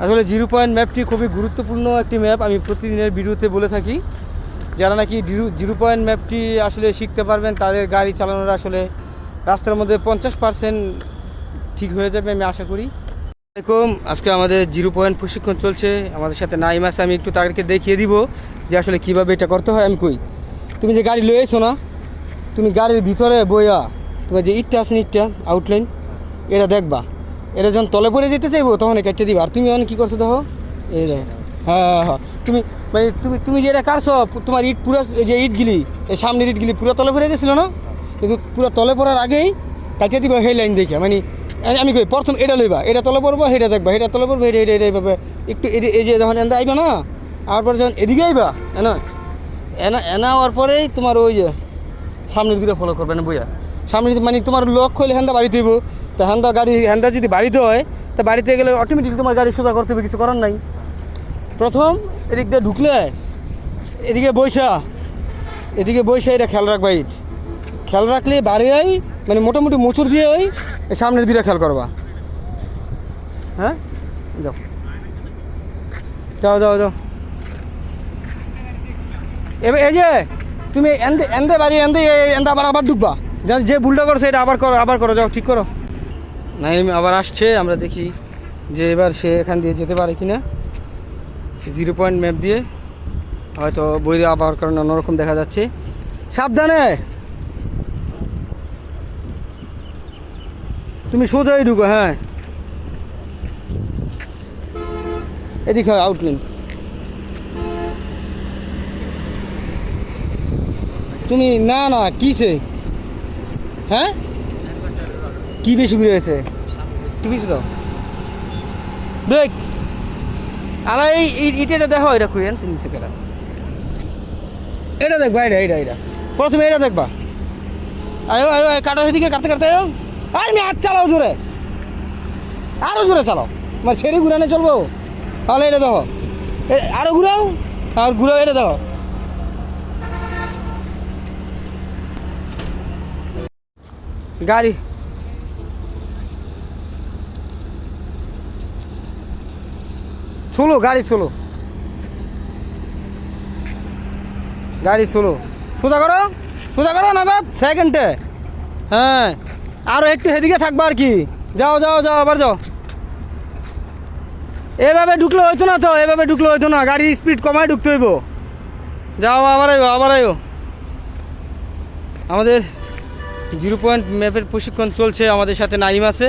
আসলে 0 পয়েন্ট ম্যাপটি খুবই গুরুত্বপূর্ণ একটি ম্যাপ। আমি প্রতিদিনের ভিডিওতে বলে থাকি, যারা নাকি 0 পয়েন্ট ম্যাপটি আসলে শিখতে পারবেন তাদের গাড়ি চালানোর আসলে রাস্তার মধ্যে 50% ঠিক হয়ে যাবে, আমি আশা করি। আসসালামাইকুম, আজকে আমাদের 0 পয়েন্ট প্রশিক্ষণ চলছে। আমাদের সাথে নাইম আছে। আমি একটু তাদেরকে দেখিয়ে দিব যে আসলে কীভাবে এটা করতে হয়। আমি কই, তুমি যে গাড়ি লয়েছো না, তুমি গাড়ির ভিতরে বইয়া তোমার যে ইটটা আছে, ইটটা আউটলাইন, এটা দেখবা। এটা যখন তলে পড়ে যেতে চাইবো তখন কেটে দিবা। আর তুমি এখন কী করছো দেখো, এই দেখ। হ্যাঁ, তুমি মানে তুমি যে এটা কাটছো, তোমার ইট পুরো, এই যে ইটগুলি, এই সামনের ইটগুলি পুরো তলে পড়ে গেছিলো না, কিন্তু পুরো তলে পড়ার আগেই কাটিয়ে দিবা সেই লাইন দেখে। মানে আমি কই, প্রথম এটা লইবা, এটা তলে পড়বো, সেটা দেখবা, এটা তলে পড়বো, এটা এইভাবে একটু এই যে যখন এনদা আইবা না, আর পরে যখন এদিকে আইবা এনা হওয়ার পরেই তোমার ওই যে সামনের দিকে ফলো করবে না বইয়া। সামনে মানে তোমার লক্ষ্য হলে হ্যান্দা বাড়িতে হইব, তো হ্যান্দা যদি বাড়িতে হয়, তা বাড়িতে গেলে অটোমেটিক তোমার গাড়ি সোজা করতে হবে, কিছু করার নাই। প্রথম এদিক দিয়ে ঢুকলে এদিকে বৈশা এটা খেয়াল রাখবা। ইট খেয়াল রাখলে বাড়িয়াই মানে মোটামুটি মোচড় দিয়ে ওই সামনের দিকে খেয়াল করবা। হ্যাঁ, যাও এবার এই যে তুমি এনতে বাড়ি এনতে আবার ঢুকবা। যে ভুলটা করছো এটা আবার করো, যাও ঠিক করো। নাইম আবার আসছে, আমরা দেখি যে এবার সে এখান দিয়ে যেতে পারে কি না। 0 পয়েন্ট ম্যাপ দিয়ে হয়তো বইরে আবার কারণে অন্যরকম দেখা যাচ্ছে। সাবধানে, তুমি সোজাই ঢুকো। হ্যাঁ, এদিকে আউটলাইন। তুমি না কিসে, হ্যাঁ কি বেশি ঘুরে গেছে, কি বেশি তো ব্রেক আলা এই ইটা দেখো, এটা খুঁজেন 3 সেকেন্ড। এটা দেখবা, এটা প্রথমে এটা দেখবা। আয়ো কাটো, সেদিকে কাটতে আমি হাত চালাও জোরে, আরো জোরে চালাও, মানে ছেড়ে ঘুরানো চলবো। তাহলে এটা দেখো, আরো ঘুরাও, আর ঘুরাও, এটা দেখো। গাড়ি গাড়ি সোজা করো না বাদ সেকেন্ডে। হ্যাঁ, আরো একটু সেদিকে থাকবা আর কি। যাও আবার যাও। এভাবে ঢুকলে হইতো না, গাড়ি স্পিড কমায় ঢুকতে হইব। যাও, আবার আইও। আমাদের 0 পয়েন্ট ম্যাপের প্রশিক্ষণ চলছে, আমাদের সাথে নাইম আছে।